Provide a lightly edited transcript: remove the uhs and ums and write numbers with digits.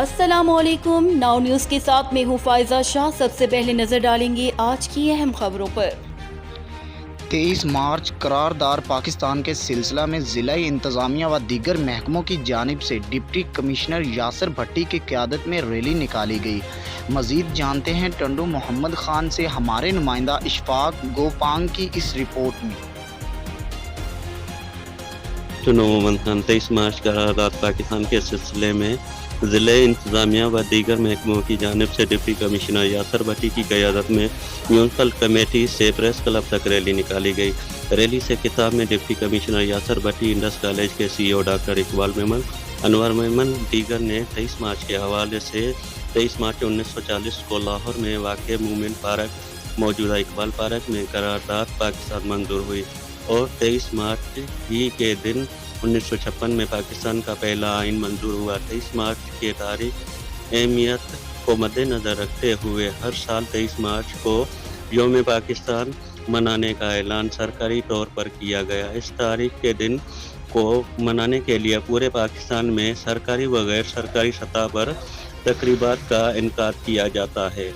अस्सलाम वालेकुम। Now news के साथ मैं हूँ फायजा शाह। सबसे पहले नजर डालेंगे आज की अहम खबरों पर। 23 मार्च करारदार पाकिस्तान के सिलसिला में ज़िला इंतज़ामिया व दीगर महकमों की जानिब से डिप्टी कमिश्नर यासर भट्टी की क़यादत में रैली निकाली गई। मज़ीद जानते हैं टंडू मोहम्मद खान से हमारे नुमाइंदा इशफाक गोपांग की इस रिपोर्ट में। टंडू मोहम्मद खान 23 मार्च करारदार पाकिस्तान के सिलसिले में ज़िले इंतज़ामिया व दीगर महकमों की जानिब से डिप्टी कमिश्नर यासर भट्टी की क़यादत में म्यूनसिपल कमेटी से प्रेस क्लब तक रैली निकाली गई। रैली से खिताब में डिप्टी कमिश्नर यासर भट्टी, इंडस कॉलेज के CEO डॉक्टर इकबाल मेमन, अनवर मेमन दीगर ने 23 मार्च के हवाले से 23 मार्च 1940 को लाहौर में वाक़ मूमिन पार्क, मौजूदा इकबाल पार्क में करारदाद पाकिस्तान मंजूर हुई और 23 मार्च ही के दिन 1956 में पाकिस्तान का पहला आइन मंजूर हुआ। 23 मार्च की तारीख अहमियत को मद्देनज़र रखते हुए हर साल 23 मार्च को यौम पाकिस्तान मनाने का ऐलान सरकारी तौर पर किया गया। इस तारीख के दिन को मनाने के लिए पूरे पाकिस्तान में सरकारी व गैर सरकारी सतह पर तकरीबात का इनेकाद किया जाता है।